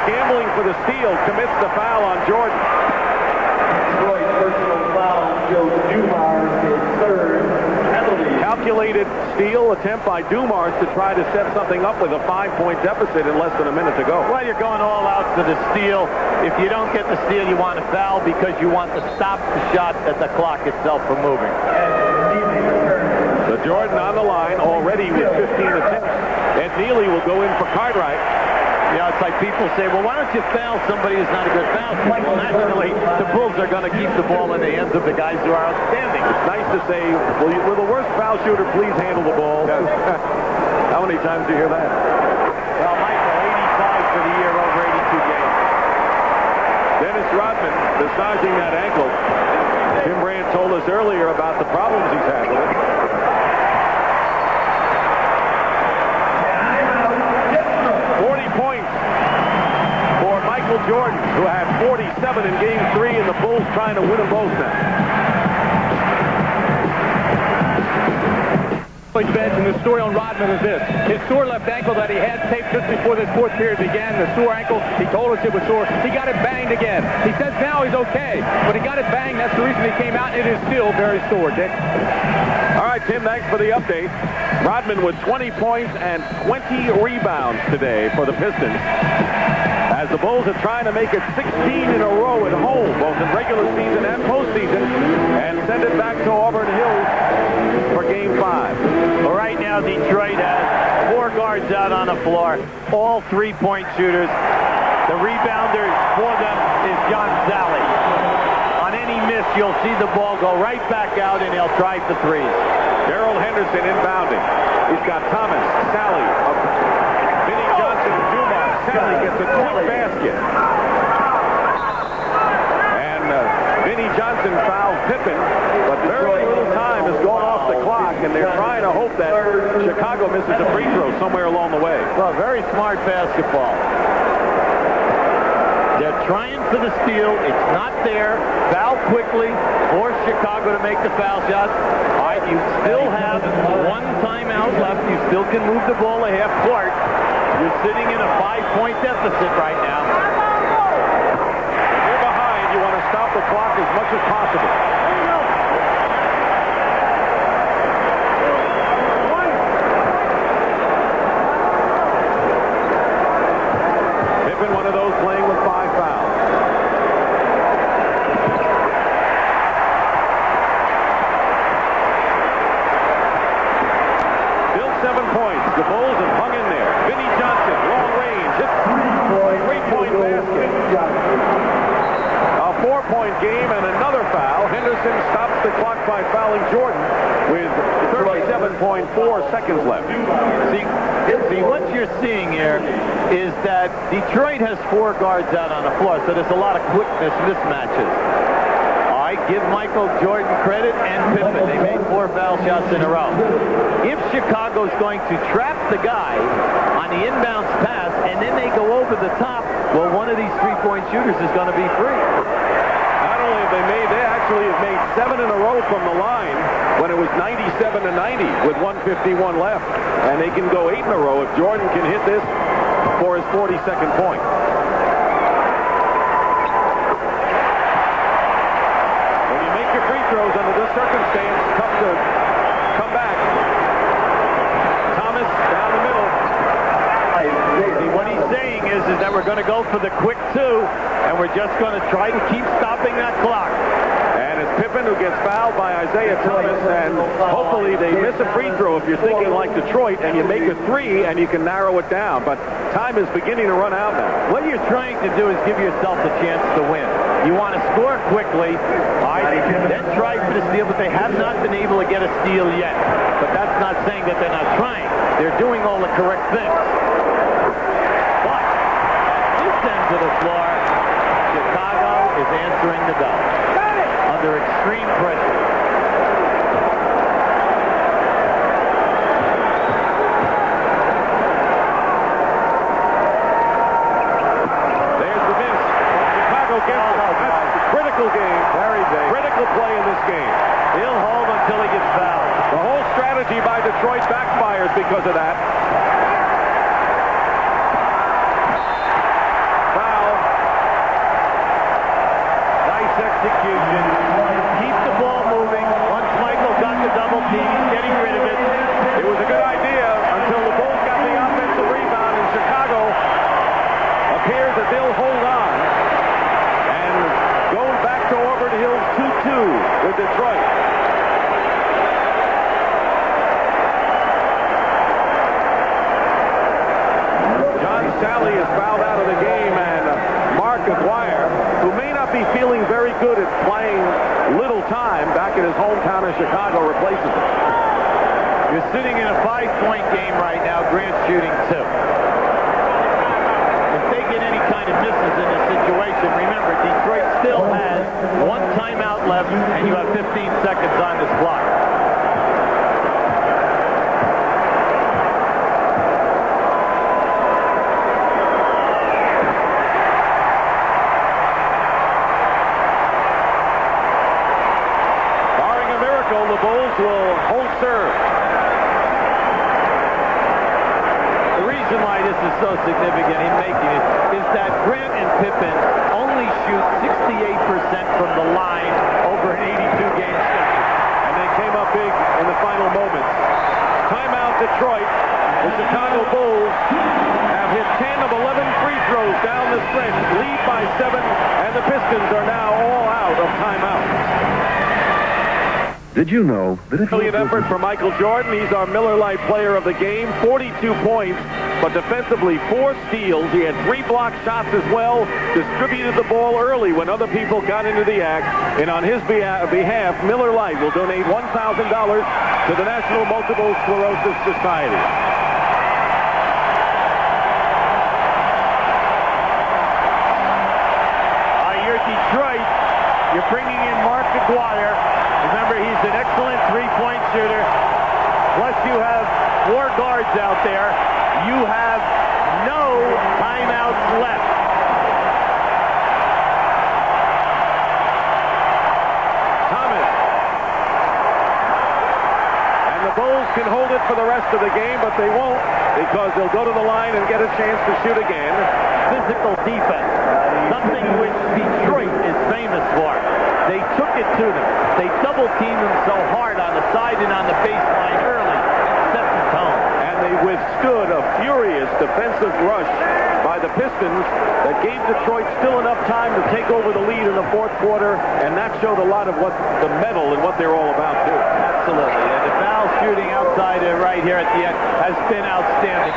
scambling for the steal, commits the foul on Jordan. Detroit personal foul, Joe Dumars, his third penalty. Calculated steal attempt by Dumars to try to set something up with a 5-point deficit in less than a minute to go. Well, you're going all out for the steal. If you don't get the steal, you want a foul because you want to stop the shot at the clock itself from moving. The Jordan on the line already with 15 attempts. Ed Neely will go in for Cartwright. Yeah, it's like people say, well, why don't you foul somebody who's not a good foul? Well, naturally, the Bulls are going to keep the ball in the hands of the guys who are outstanding. It's nice to say, will the worst foul shooter please handle the ball? Yes. How many times do you hear that? Well, Michael, 85 for the year, over 82 games. Dennis Rodman massaging that ankle. Tim Brandt told us earlier about the problems he's had with it. Jordan, who had 47 in Game 3, and the Bulls trying to win them both now. Bench, and the story on Rodman is this. His sore left ankle that he had taped just before this fourth period began, the sore ankle, he told us it was sore. He got it banged again. He says now he's okay, but he got it banged. That's the reason he came out, and it is still very sore, Dick. All right, Tim, thanks for the update. Rodman with 20 points and 20 rebounds today for the Pistons, as the Bulls are trying to make it 16 in a row at home, both in regular season and postseason, and send it back to Auburn Hills for Game 5. Well, right now, Detroit has 4 guards out on the floor, all three-point shooters. The rebounder for them is John Sally. On any miss, you'll see the ball go right back out, and he'll try for threes. Gerald Henderson inbounding. He's got Thomas, Sally, Vinnie Johnson, Dumars. Sally gets a quick basket. And Vinnie Johnson fouls Pippen, but very little time has gone off the clock, and they're trying to hope that Chicago misses a free throw somewhere along the way. Well, very smart basketball. They're trying for the steal. It's not there. Foul quickly. Force Chicago to make the foul shot. All right, you still have 1 timeout left. You still can move the ball a half court. You're sitting in a 5-point deficit right now. You're behind. You want to stop the clock as much as possible. Pippen, one of those playing with 5 fouls. Still 7 points. The Bulls have hung in there. Vinnie Johnson, long range, hits three-point basket. A 4-point game and another foul. Henderson stops the clock by fouling Jordan with 37.4 seconds left. See, what you're seeing here is that Detroit has 4 guards out on the floor, so there's a lot of quickness mismatches. All right, give Michael Jordan credit and Pippen. They made 4 foul shots in a row. If Chicago's going to trap the guy on the inbounds pass and then they go over the top, well, one of these 3-point shooters is going to be free. Not only have they actually have made 7 in a row from the line when it was 97-90 with 1:51 left, and they can go 8 in a row if Jordan can hit this for his 42nd point. When you make your free throws under this circumstance, it's tough to come back. Thomas down the middle. See, what he's saying is that we're going to go for the quick 2, and we're just going to try to keep stopping that clock. And it's Pippen who gets fouled by Isaiah Thomas, and hopefully they miss a free throw if you're thinking like Detroit, and you make a 3 and you can narrow it down. But time is beginning to run out now. What you're trying to do is give yourself a chance to win. You want to score quickly, then try for the steal, but they have not been able to get a steal yet. But that's not saying that they're not trying. They're doing all the correct things. But at this end of the floor, Chicago is answering the bell under extreme pressure. There's the miss. Chicago gets it. That's a critical game. Very big. Critical play in this game. He'll hold until he gets fouled. The whole strategy by Detroit backfires because of that. shooting 2. If they get any kind of misses in this situation, remember, Detroit still has 1 timeout left, and you have 15 seconds on this clock. Barring a miracle, the Bulls will hold serve. The reason why this is so significant in making it is that Grant and Pippen only shoot 68% from the line over an 82-game stretch. And they came up big in the final moments. Timeout Detroit. The Chicago Bulls have hit 10 of 11 free throws down the stretch, lead by 7, and the Pistons are now all out of timeouts. Did you know that if Brilliant effort for Michael Jordan. He's our Miller Lite player of the game. 42 points, but defensively 4 steals. He had 3 block shots as well. Distributed the ball early when other people got into the act. And on his behalf, Miller Lite will donate $1,000 to the National Multiple Sclerosis Society. You're Detroit. You're bringing in Mark Aguirre. Remember, he's an excellent three-point shooter. Plus, you have 4 guards out there. You have no timeouts left. Thomas. And the Bulls can hold it for the rest of the game, but they won't because they'll go to the line and get a chance to shoot again. Physical defense, something which Detroit is famous for. They took it to them. They double-teamed them so hard on the side and on the baseline early. Set the tone. And they withstood a furious defensive rush by the Pistons that gave Detroit still enough time to take over the lead in the 4th quarter, and that showed a lot of what the mettle and what they're all about, too. Absolutely. And the foul shooting outside right here at the end has been outstanding.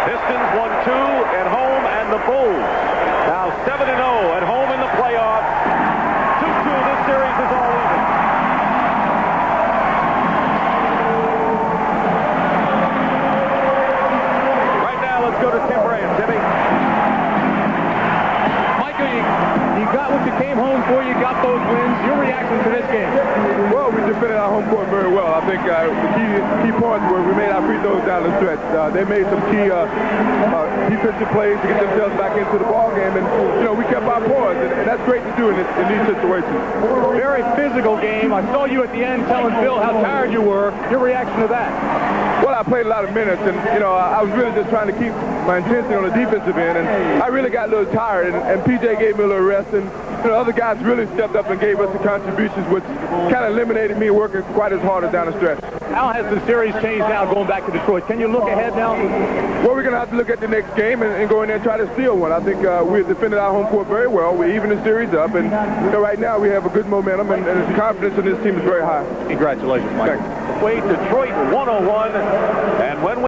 Pistons won 2 at home, and the Bulls now 7-0 at home in the playoffs. 2-2. This series is all even. Right now, let's go to Tim Brand. Timmy. Michael, you got what you came home for. You got those wins. Your reaction to this game? Well, we defended our home court very well. I think the key points were we made our free throws down the stretch. They made some key defensive plays to get themselves back into the ball game, and we kept our poise, and that's great to do in these situations. Very physical game. I saw you at the end telling Bill how tired you were. Your reaction to that? Well, I played a lot of minutes, and I was really just trying to keep my intensity on the defensive end, and I really got a little tired, and PJ gave me a little rest, and other guys really stepped up and gave us the contributions, which kind of eliminated me working quite as hard as down the stretch. How has the series changed now going back to Detroit? Can you look ahead now? Well, we're going to have to look at the next game and go in there and try to steal one. I think we defended our home court very well. We evened the series up, and right now we have a good momentum, and the confidence in this team is very high. Congratulations, Mike. Thanks. Wade, Detroit 101, and when we